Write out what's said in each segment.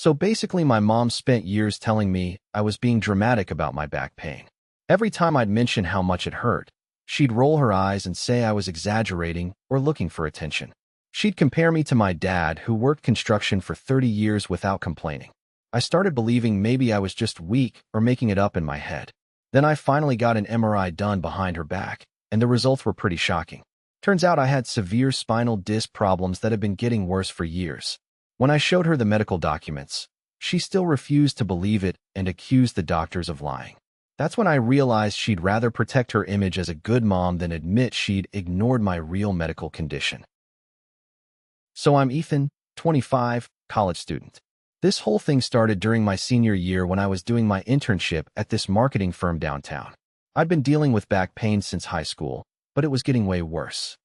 So basically, my mom spent years telling me I was being dramatic about my back pain. Every time I'd mention how much it hurt, she'd roll her eyes and say I was exaggerating or looking for attention. She'd compare me to my dad, who worked construction for 30 years without complaining. I started believing maybe I was just weak or making it up in my head. Then I finally got an MRI done behind her back, and the results were pretty shocking. Turns out I had severe spinal disc problems that had been getting worse for years. When I showed her the medical documents, she still refused to believe it and accused the doctors of lying. That's when I realized she'd rather protect her image as a good mom than admit she'd ignored my real medical condition. So I'm Ethan, 25, college student. This whole thing started during my senior year when I was doing my internship at this marketing firm downtown. I'd been dealing with back pain since high school, but it was getting way worse.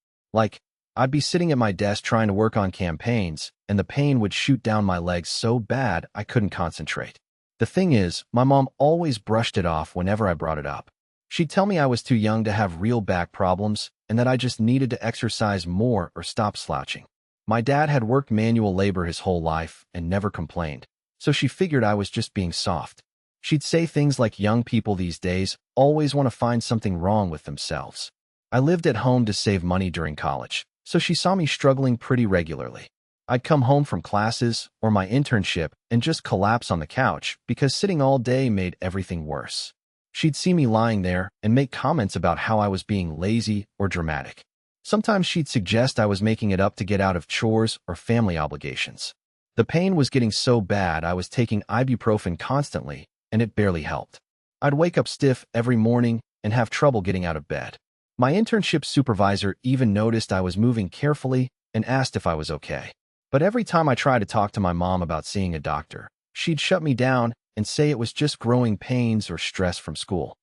I'd be sitting at my desk trying to work on campaigns, and the pain would shoot down my legs so bad I couldn't concentrate. The thing is, my mom always brushed it off whenever I brought it up. She'd tell me I was too young to have real back problems and that I just needed to exercise more or stop slouching. My dad had worked manual labor his whole life and never complained, so she figured I was just being soft. She'd say things like young people these days always want to find something wrong with themselves. I lived at home to save money during college, so she saw me struggling pretty regularly. I'd come home from classes or my internship and just collapse on the couch because sitting all day made everything worse. She'd see me lying there and make comments about how I was being lazy or dramatic. Sometimes she'd suggest I was making it up to get out of chores or family obligations. The pain was getting so bad I was taking ibuprofen constantly, and it barely helped. I'd wake up stiff every morning and have trouble getting out of bed. My internship supervisor even noticed I was moving carefully and asked if I was okay. But every time I tried to talk to my mom about seeing a doctor, she'd shut me down and say it was just growing pains or stress from school.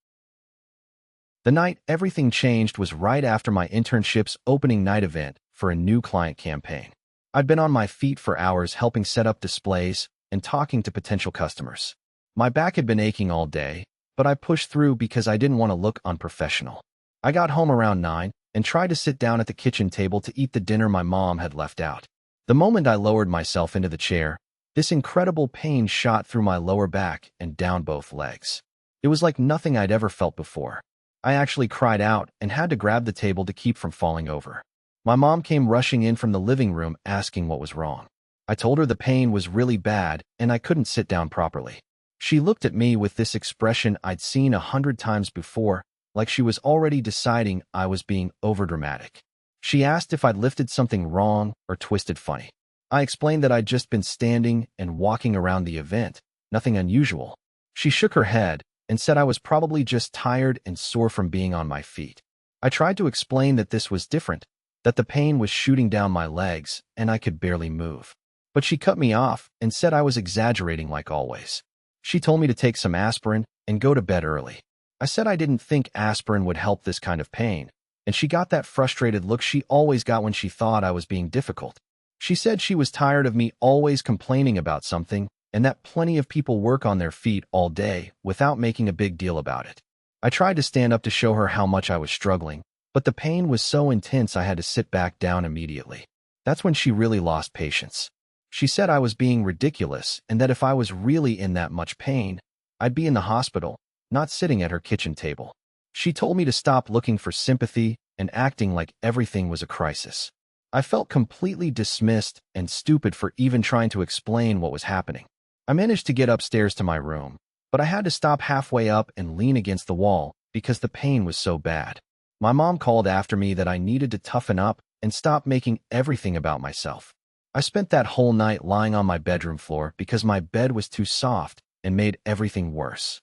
The night everything changed was right after my internship's opening night event for a new client campaign. I'd been on my feet for hours helping set up displays and talking to potential customers. My back had been aching all day, but I pushed through because I didn't want to look unprofessional. I got home around 9 and tried to sit down at the kitchen table to eat the dinner my mom had left out. The moment I lowered myself into the chair, this incredible pain shot through my lower back and down both legs. It was like nothing I'd ever felt before. I actually cried out and had to grab the table to keep from falling over. My mom came rushing in from the living room asking what was wrong. I told her the pain was really bad and I couldn't sit down properly. She looked at me with this expression I'd seen 100 times before, like she was already deciding I was being overdramatic. She asked if I'd lifted something wrong or twisted funny. I explained that I'd just been standing and walking around the event, nothing unusual. She shook her head and said I was probably just tired and sore from being on my feet. I tried to explain that this was different, that the pain was shooting down my legs and I could barely move. But she cut me off and said I was exaggerating like always. She told me to take some aspirin and go to bed early. I said I didn't think aspirin would help this kind of pain, and she got that frustrated look she always got when she thought I was being difficult. She said she was tired of me always complaining about something and that plenty of people work on their feet all day without making a big deal about it. I tried to stand up to show her how much I was struggling, but the pain was so intense I had to sit back down immediately. That's when she really lost patience. She said I was being ridiculous and that if I was really in that much pain, I'd be in the hospital, not sitting at her kitchen table. She told me to stop looking for sympathy and acting like everything was a crisis. I felt completely dismissed and stupid for even trying to explain what was happening. I managed to get upstairs to my room, but I had to stop halfway up and lean against the wall because the pain was so bad. My mom called after me that I needed to toughen up and stop making everything about myself. I spent that whole night lying on my bedroom floor because my bed was too soft and made everything worse.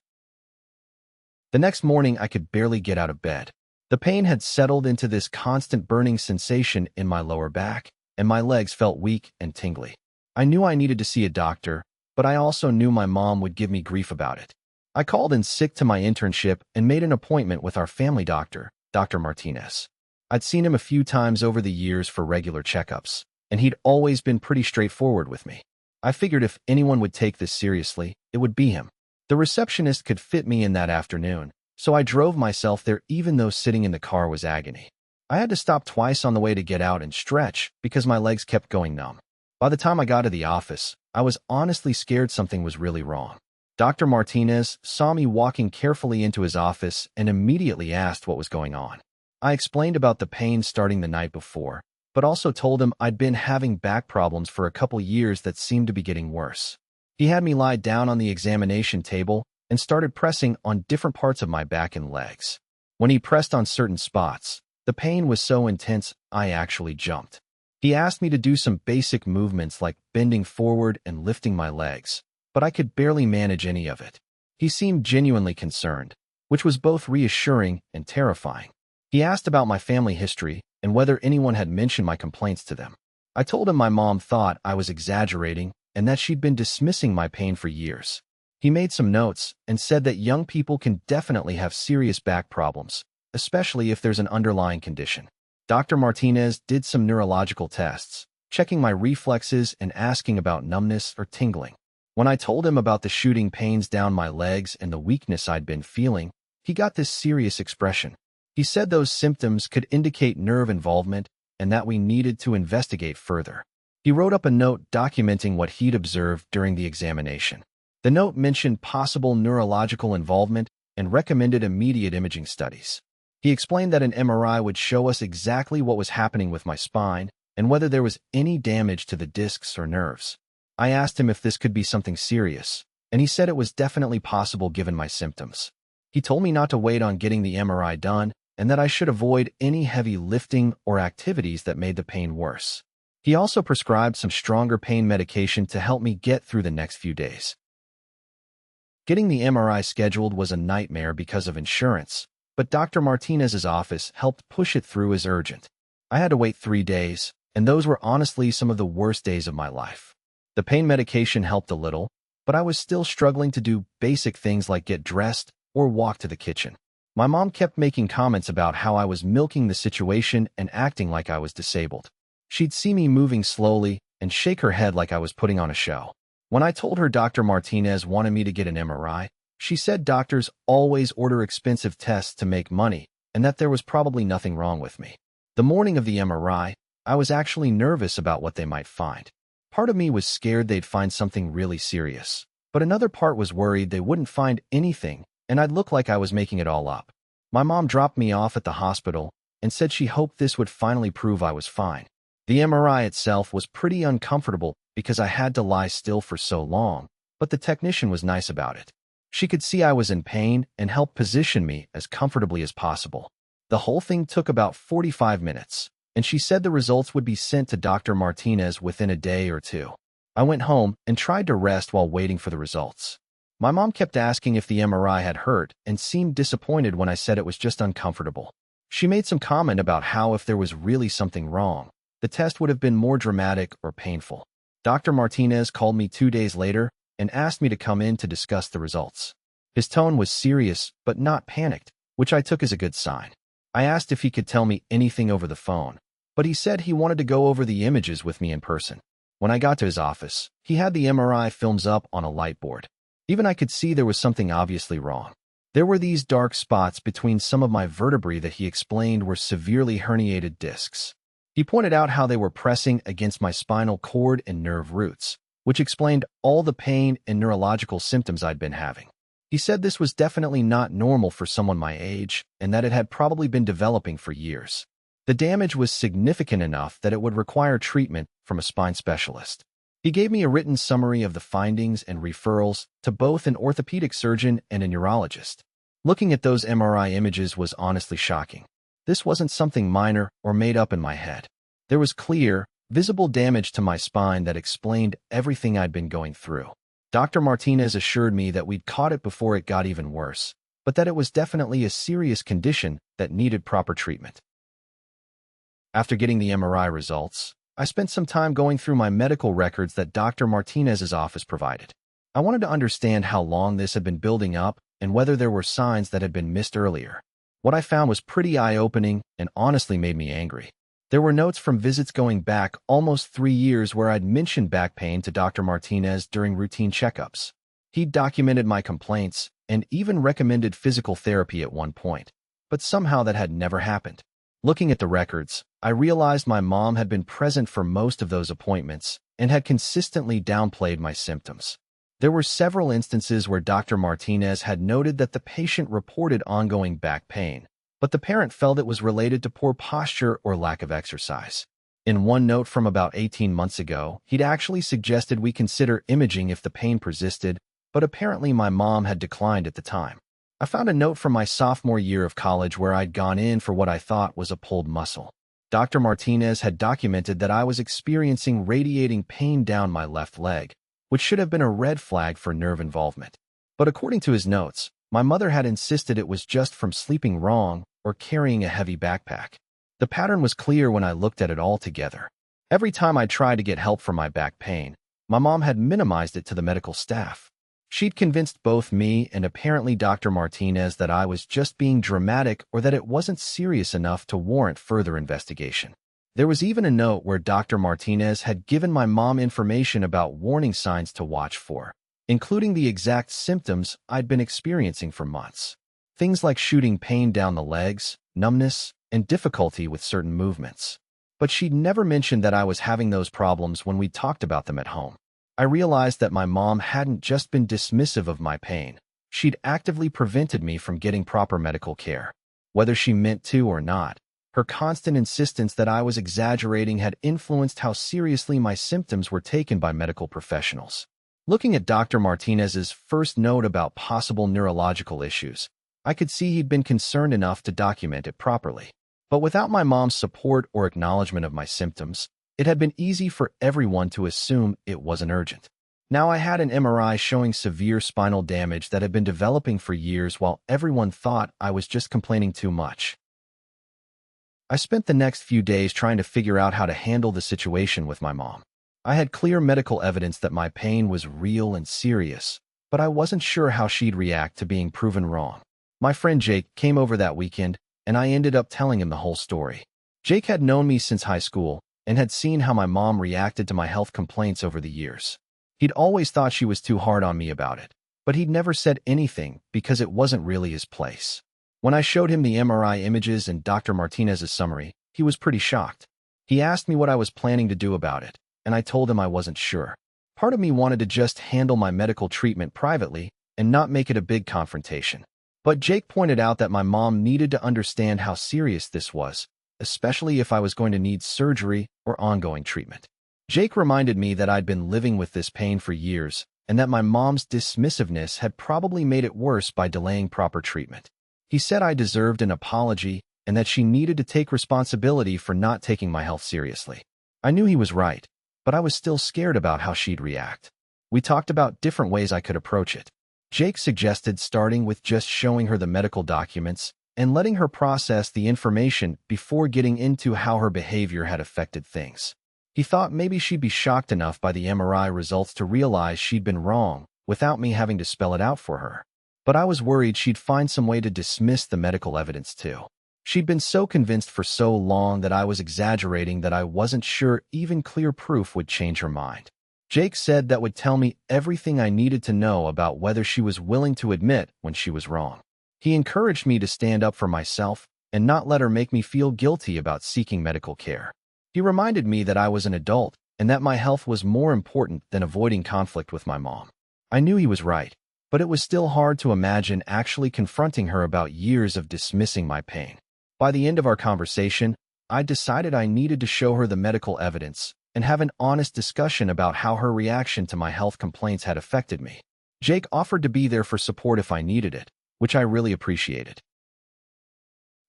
The next morning, I could barely get out of bed. The pain had settled into this constant burning sensation in my lower back, and my legs felt weak and tingly. I knew I needed to see a doctor, but I also knew my mom would give me grief about it. I called in sick to my internship and made an appointment with our family doctor, Dr. Martinez. I'd seen him a few times over the years for regular checkups, and he'd always been pretty straightforward with me. I figured if anyone would take this seriously, it would be him. The receptionist could fit me in that afternoon, so I drove myself there even though sitting in the car was agony. I had to stop twice on the way to get out and stretch because my legs kept going numb. By the time I got to the office, I was honestly scared something was really wrong. Dr. Martinez saw me walking carefully into his office and immediately asked what was going on. I explained about the pain starting the night before, but also told him I'd been having back problems for a couple years that seemed to be getting worse. He had me lie down on the examination table and started pressing on different parts of my back and legs. When he pressed on certain spots, the pain was so intense I actually jumped. He asked me to do some basic movements like bending forward and lifting my legs, but I could barely manage any of it. He seemed genuinely concerned, which was both reassuring and terrifying. He asked about my family history and whether anyone had mentioned my complaints to them. I told him my mom thought I was exaggerating and that she'd been dismissing my pain for years. He made some notes and said that young people can definitely have serious back problems, especially if there's an underlying condition. Dr. Martinez did some neurological tests, checking my reflexes and asking about numbness or tingling. When I told him about the shooting pains down my legs and the weakness I'd been feeling, he got this serious expression. He said those symptoms could indicate nerve involvement and that we needed to investigate further. He wrote up a note documenting what he'd observed during the examination. The note mentioned possible neurological involvement and recommended immediate imaging studies. He explained that an MRI would show us exactly what was happening with my spine and whether there was any damage to the discs or nerves. I asked him if this could be something serious, and he said it was definitely possible given my symptoms. He told me not to wait on getting the MRI done and that I should avoid any heavy lifting or activities that made the pain worse. He also prescribed some stronger pain medication to help me get through the next few days. Getting the MRI scheduled was a nightmare because of insurance, but Dr. Martinez's office helped push it through as urgent. I had to wait 3 days, and those were honestly some of the worst days of my life. The pain medication helped a little, but I was still struggling to do basic things like get dressed or walk to the kitchen. My mom kept making comments about how I was milking the situation and acting like I was disabled. She'd see me moving slowly and shake her head like I was putting on a show. When I told her Dr. Martinez wanted me to get an MRI, she said doctors always order expensive tests to make money and that there was probably nothing wrong with me. The morning of the MRI, I was actually nervous about what they might find. Part of me was scared they'd find something really serious, but another part was worried they wouldn't find anything and I'd look like I was making it all up. My mom dropped me off at the hospital and said she hoped this would finally prove I was fine. The MRI itself was pretty uncomfortable because I had to lie still for so long, but the technician was nice about it. She could see I was in pain and helped position me as comfortably as possible. The whole thing took about 45 minutes, and she said the results would be sent to Dr. Martinez within a day or two. I went home and tried to rest while waiting for the results. My mom kept asking if the MRI had hurt and seemed disappointed when I said it was just uncomfortable. She made some comment about how if there was really something wrong, the test would have been more dramatic or painful. Dr. Martinez called me 2 days later and asked me to come in to discuss the results. His tone was serious but not panicked, which I took as a good sign. I asked if he could tell me anything over the phone, but he said he wanted to go over the images with me in person. When I got to his office, he had the MRI films up on a light board. Even I could see there was something obviously wrong. There were these dark spots between some of my vertebrae that he explained were severely herniated discs. He pointed out how they were pressing against my spinal cord and nerve roots, which explained all the pain and neurological symptoms I'd been having. He said this was definitely not normal for someone my age and that it had probably been developing for years. The damage was significant enough that it would require treatment from a spine specialist. He gave me a written summary of the findings and referrals to both an orthopedic surgeon and a neurologist. Looking at those MRI images was honestly shocking. This wasn't something minor or made up in my head. There was clear, visible damage to my spine that explained everything I'd been going through. Dr. Martinez assured me that we'd caught it before it got even worse, but that it was definitely a serious condition that needed proper treatment. After getting the MRI results, I spent some time going through my medical records that Dr. Martinez's office provided. I wanted to understand how long this had been building up and whether there were signs that had been missed earlier. What I found was pretty eye-opening and honestly made me angry. There were notes from visits going back almost 3 years where I'd mentioned back pain to Dr. Martinez during routine checkups. He'd documented my complaints and even recommended physical therapy at one point, but somehow that had never happened. Looking at the records, I realized my mom had been present for most of those appointments and had consistently downplayed my symptoms. There were several instances where Dr. Martinez had noted that the patient reported ongoing back pain, but the parent felt it was related to poor posture or lack of exercise. In one note from about 18 months ago, he'd actually suggested we consider imaging if the pain persisted, but apparently my mom had declined at the time. I found a note from my sophomore year of college where I'd gone in for what I thought was a pulled muscle. Dr. Martinez had documented that I was experiencing radiating pain down my left leg, which should have been a red flag for nerve involvement. But according to his notes, my mother had insisted it was just from sleeping wrong or carrying a heavy backpack. The pattern was clear when I looked at it all together. Every time I tried to get help for my back pain, my mom had minimized it to the medical staff. She'd convinced both me and apparently Dr. Martinez that I was just being dramatic or that it wasn't serious enough to warrant further investigation. There was even a note where Dr. Martinez had given my mom information about warning signs to watch for, including the exact symptoms I'd been experiencing for months. Things like shooting pain down the legs, numbness, and difficulty with certain movements. But she'd never mentioned that I was having those problems when we talked about them at home. I realized that my mom hadn't just been dismissive of my pain. She'd actively prevented me from getting proper medical care. Whether she meant to or not, her constant insistence that I was exaggerating had influenced how seriously my symptoms were taken by medical professionals. Looking at Dr. Martinez's first note about possible neurological issues, I could see he'd been concerned enough to document it properly. But without my mom's support or acknowledgement of my symptoms, it had been easy for everyone to assume it wasn't urgent. Now I had an MRI showing severe spinal damage that had been developing for years while everyone thought I was just complaining too much. I spent the next few days trying to figure out how to handle the situation with my mom. I had clear medical evidence that my pain was real and serious, but I wasn't sure how she'd react to being proven wrong. My friend Jake came over that weekend, and I ended up telling him the whole story. Jake had known me since high school and had seen how my mom reacted to my health complaints over the years. He'd always thought she was too hard on me about it, but he'd never said anything because it wasn't really his place. When I showed him the MRI images and Dr. Martinez's summary, he was pretty shocked. He asked me what I was planning to do about it, and I told him I wasn't sure. Part of me wanted to just handle my medical treatment privately and not make it a big confrontation. But Jake pointed out that my mom needed to understand how serious this was, especially if I was going to need surgery or ongoing treatment. Jake reminded me that I'd been living with this pain for years and that my mom's dismissiveness had probably made it worse by delaying proper treatment. He said I deserved an apology and that she needed to take responsibility for not taking my health seriously. I knew he was right, but I was still scared about how she'd react. We talked about different ways I could approach it. Jake suggested starting with just showing her the medical documents and letting her process the information before getting into how her behavior had affected things. He thought maybe she'd be shocked enough by the MRI results to realize she'd been wrong without me having to spell it out for her. But I was worried she'd find some way to dismiss the medical evidence too. She'd been so convinced for so long that I was exaggerating that I wasn't sure even clear proof would change her mind. Jake said that would tell me everything I needed to know about whether she was willing to admit when she was wrong. He encouraged me to stand up for myself and not let her make me feel guilty about seeking medical care. He reminded me that I was an adult and that my health was more important than avoiding conflict with my mom. I knew he was right, but it was still hard to imagine actually confronting her about years of dismissing my pain. By the end of our conversation, I decided I needed to show her the medical evidence and have an honest discussion about how her reaction to my health complaints had affected me. Jake offered to be there for support if I needed it, which I really appreciated.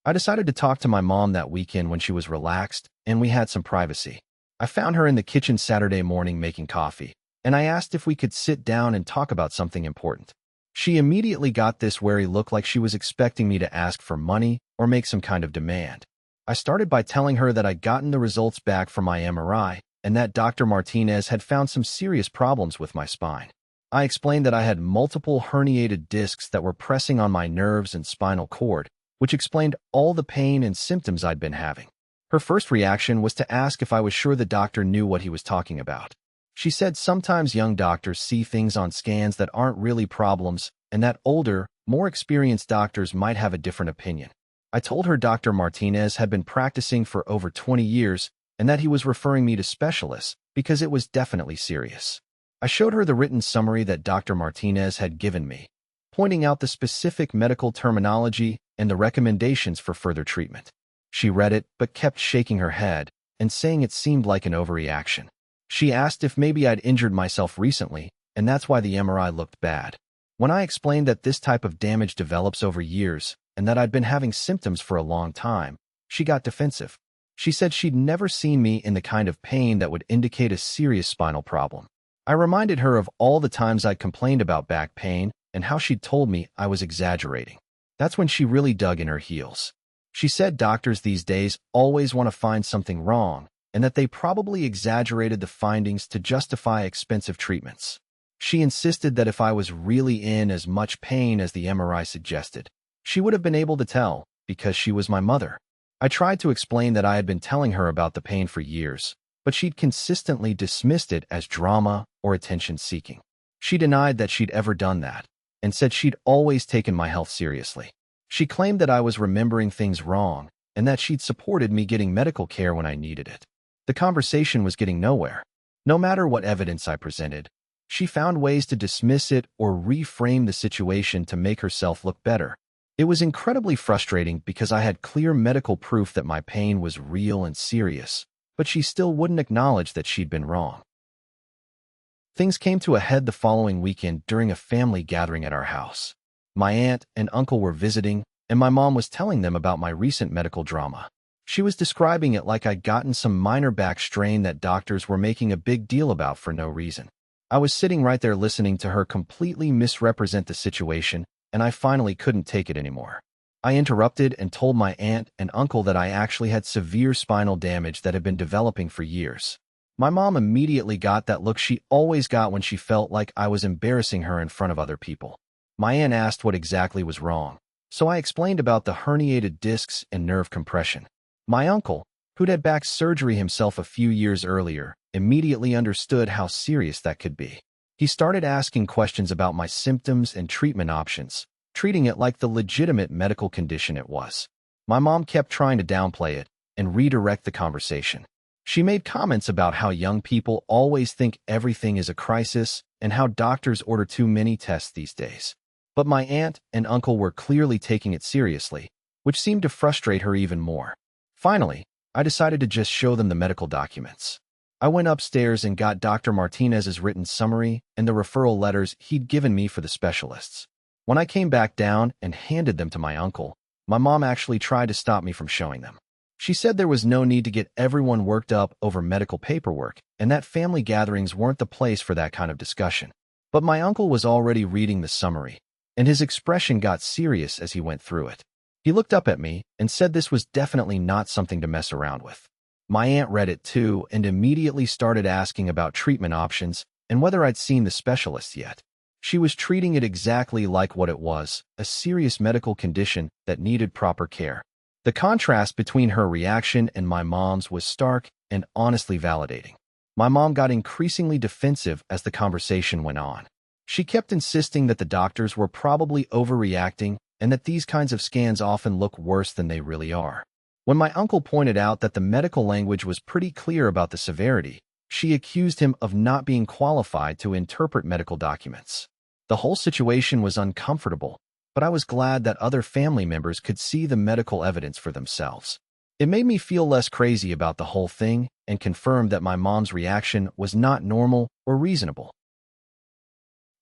I decided to talk to my mom that weekend when she was relaxed and we had some privacy. I found her in the kitchen Saturday morning making coffee, and I asked if we could sit down and talk about something important. She immediately got this wary look like she was expecting me to ask for money or make some kind of demand. I started by telling her that I'd gotten the results back from my MRI and that Dr. Martinez had found some serious problems with my spine. I explained that I had multiple herniated discs that were pressing on my nerves and spinal cord, which explained all the pain and symptoms I'd been having. Her first reaction was to ask if I was sure the doctor knew what he was talking about. She said sometimes young doctors see things on scans that aren't really problems and that older, more experienced doctors might have a different opinion. I told her Dr. Martinez had been practicing for over 20 years and that he was referring me to specialists because it was definitely serious. I showed her the written summary that Dr. Martinez had given me, pointing out the specific medical terminology and the recommendations for further treatment. She read it but kept shaking her head and saying it seemed like an overreaction. She asked if maybe I'd injured myself recently, and that's why the MRI looked bad. When I explained that this type of damage develops over years and that I'd been having symptoms for a long time, she got defensive. She said she'd never seen me in the kind of pain that would indicate a serious spinal problem. I reminded her of all the times I'd complained about back pain and how she'd told me I was exaggerating. That's when she really dug in her heels. She said doctors these days always want to find something wrong, and that they probably exaggerated the findings to justify expensive treatments. She insisted that if I was really in as much pain as the MRI suggested, she would have been able to tell because she was my mother. I tried to explain that I had been telling her about the pain for years, but she'd consistently dismissed it as drama or attention-seeking. She denied that she'd ever done that, and said she'd always taken my health seriously. She claimed that I was remembering things wrong, and that she'd supported me getting medical care when I needed it. The conversation was getting nowhere. No matter what evidence I presented, she found ways to dismiss it or reframe the situation to make herself look better. It was incredibly frustrating because I had clear medical proof that my pain was real and serious, but she still wouldn't acknowledge that she'd been wrong. Things came to a head the following weekend during a family gathering at our house. My aunt and uncle were visiting, and my mom was telling them about my recent medical drama. She was describing it like I'd gotten some minor back strain that doctors were making a big deal about for no reason. I was sitting right there listening to her completely misrepresent the situation, and I finally couldn't take it anymore. I interrupted and told my aunt and uncle that I actually had severe spinal damage that had been developing for years. My mom immediately got that look she always got when she felt like I was embarrassing her in front of other people. My aunt asked what exactly was wrong, so I explained about the herniated discs and nerve compression. My uncle, who'd had back surgery himself a few years earlier, immediately understood how serious that could be. He started asking questions about my symptoms and treatment options, treating it like the legitimate medical condition it was. My mom kept trying to downplay it and redirect the conversation. She made comments about how young people always think everything is a crisis and how doctors order too many tests these days. But my aunt and uncle were clearly taking it seriously, which seemed to frustrate her even more. Finally, I decided to just show them the medical documents. I went upstairs and got Dr. Martinez's written summary and the referral letters he'd given me for the specialists. When I came back down and handed them to my uncle, my mom actually tried to stop me from showing them. She said there was no need to get everyone worked up over medical paperwork and that family gatherings weren't the place for that kind of discussion. But my uncle was already reading the summary, and his expression got serious as he went through it. He looked up at me and said this was definitely not something to mess around with. My aunt read it too and immediately started asking about treatment options and whether I'd seen the specialist yet. She was treating it exactly like what it was, a serious medical condition that needed proper care. The contrast between her reaction and my mom's was stark and honestly validating. My mom got increasingly defensive as the conversation went on. She kept insisting that the doctors were probably overreacting and that these kinds of scans often look worse than they really are. When my uncle pointed out that the medical language was pretty clear about the severity, she accused him of not being qualified to interpret medical documents. The whole situation was uncomfortable, but I was glad that other family members could see the medical evidence for themselves. It made me feel less crazy about the whole thing and confirmed that my mom's reaction was not normal or reasonable.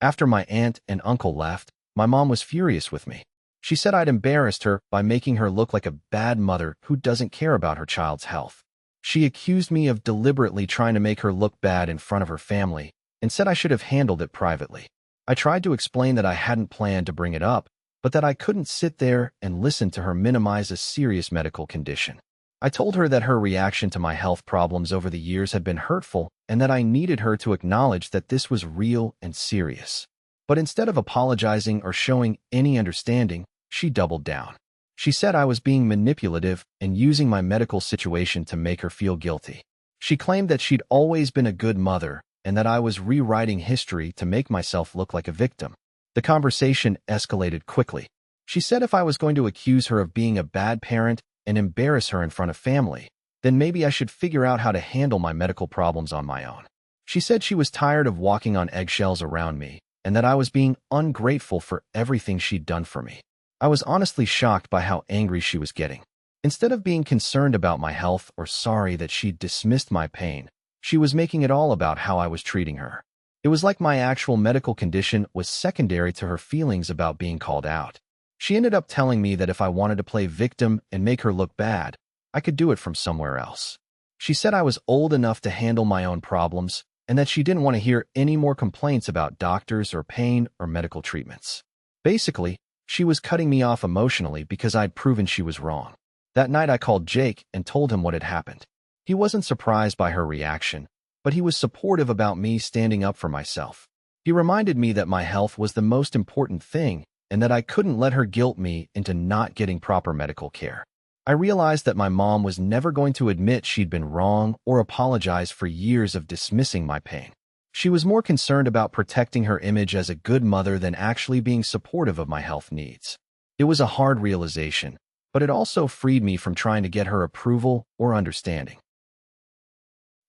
After my aunt and uncle left, my mom was furious with me. She said I'd embarrassed her by making her look like a bad mother who doesn't care about her child's health. She accused me of deliberately trying to make her look bad in front of her family and said I should have handled it privately. I tried to explain that I hadn't planned to bring it up, but that I couldn't sit there and listen to her minimize a serious medical condition. I told her that her reaction to my health problems over the years had been hurtful and that I needed her to acknowledge that this was real and serious. But instead of apologizing or showing any understanding, she doubled down. She said I was being manipulative and using my medical situation to make her feel guilty. She claimed that she'd always been a good mother and that I was rewriting history to make myself look like a victim. The conversation escalated quickly. She said if I was going to accuse her of being a bad parent and embarrass her in front of family, then maybe I should figure out how to handle my medical problems on my own. She said she was tired of walking on eggshells around me and that I was being ungrateful for everything she'd done for me. I was honestly shocked by how angry she was getting. Instead of being concerned about my health or sorry that she'd dismissed my pain, she was making it all about how I was treating her. It was like my actual medical condition was secondary to her feelings about being called out. She ended up telling me that if I wanted to play victim and make her look bad, I could do it from somewhere else. She said I was old enough to handle my own problems and that she didn't want to hear any more complaints about doctors or pain or medical treatments. Basically, she was cutting me off emotionally because I'd proven she was wrong. That night I called Jake and told him what had happened. He wasn't surprised by her reaction, but he was supportive about me standing up for myself. He reminded me that my health was the most important thing and that I couldn't let her guilt me into not getting proper medical care. I realized that my mom was never going to admit she'd been wrong or apologize for years of dismissing my pain. She was more concerned about protecting her image as a good mother than actually being supportive of my health needs. It was a hard realization, but it also freed me from trying to get her approval or understanding.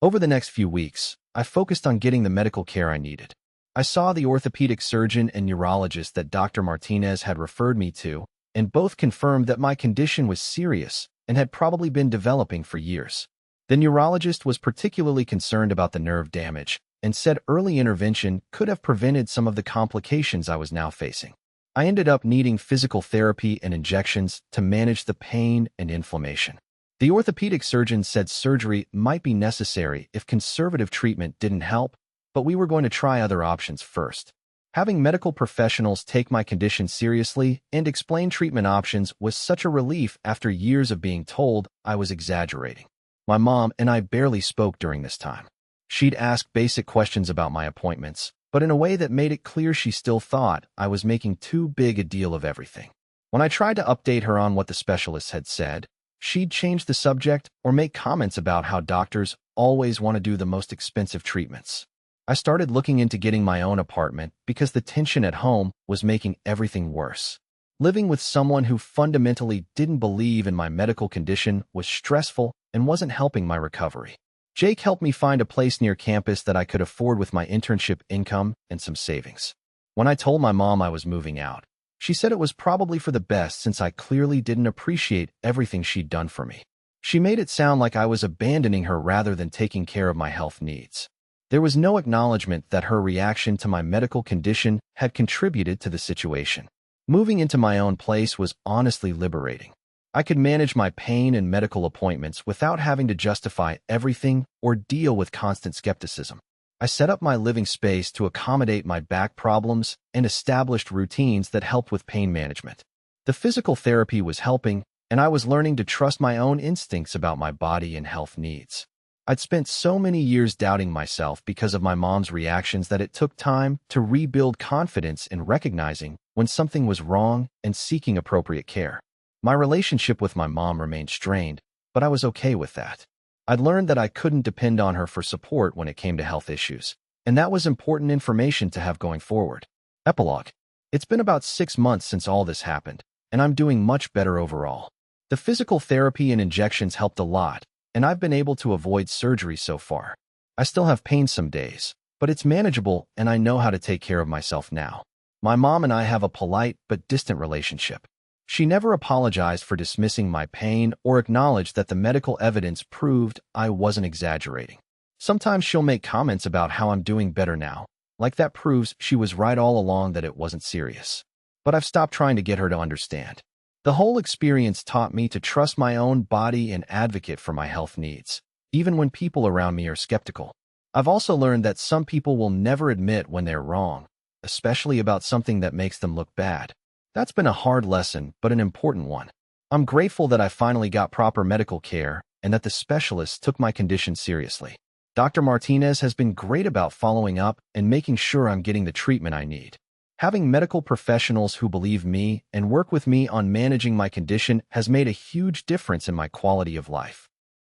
Over the next few weeks, I focused on getting the medical care I needed. I saw the orthopedic surgeon and neurologist that Dr. Martinez had referred me to, and both confirmed that my condition was serious and had probably been developing for years. The neurologist was particularly concerned about the nerve damage and said early intervention could have prevented some of the complications I was now facing. I ended up needing physical therapy and injections to manage the pain and inflammation. The orthopedic surgeon said surgery might be necessary if conservative treatment didn't help, but we were going to try other options first. Having medical professionals take my condition seriously and explain treatment options was such a relief after years of being told I was exaggerating. My mom and I barely spoke during this time. She'd ask basic questions about my appointments, but in a way that made it clear she still thought I was making too big a deal of everything. When I tried to update her on what the specialists had said, she'd change the subject or make comments about how doctors always want to do the most expensive treatments. I started looking into getting my own apartment because the tension at home was making everything worse. Living with someone who fundamentally didn't believe in my medical condition was stressful and wasn't helping my recovery. Jake helped me find a place near campus that I could afford with my internship income and some savings. When I told my mom I was moving out, she said it was probably for the best since I clearly didn't appreciate everything she'd done for me. She made it sound like I was abandoning her rather than taking care of my health needs. There was no acknowledgement that her reaction to my medical condition had contributed to the situation. Moving into my own place was honestly liberating. I could manage my pain and medical appointments without having to justify everything or deal with constant skepticism. I set up my living space to accommodate my back problems and established routines that helped with pain management. The physical therapy was helping, and I was learning to trust my own instincts about my body and health needs. I'd spent so many years doubting myself because of my mom's reactions that it took time to rebuild confidence in recognizing when something was wrong and seeking appropriate care. My relationship with my mom remained strained, but I was okay with that. I'd learned that I couldn't depend on her for support when it came to health issues, and that was important information to have going forward. Epilogue. It's been about 6 months since all this happened, and I'm doing much better overall. The physical therapy and injections helped a lot, and I've been able to avoid surgery so far. I still have pain some days, but it's manageable and I know how to take care of myself now. My mom and I have a polite but distant relationship. She never apologized for dismissing my pain or acknowledged that the medical evidence proved I wasn't exaggerating. Sometimes she'll make comments about how I'm doing better now, like that proves she was right all along that it wasn't serious. But I've stopped trying to get her to understand. The whole experience taught me to trust my own body and advocate for my health needs, even when people around me are skeptical. I've also learned that some people will never admit when they're wrong, especially about something that makes them look bad. That's been a hard lesson, but an important one. I'm grateful that I finally got proper medical care and that the specialists took my condition seriously. Dr. Martinez has been great about following up and making sure I'm getting the treatment I need. Having medical professionals who believe me and work with me on managing my condition has made a huge difference in my quality of life.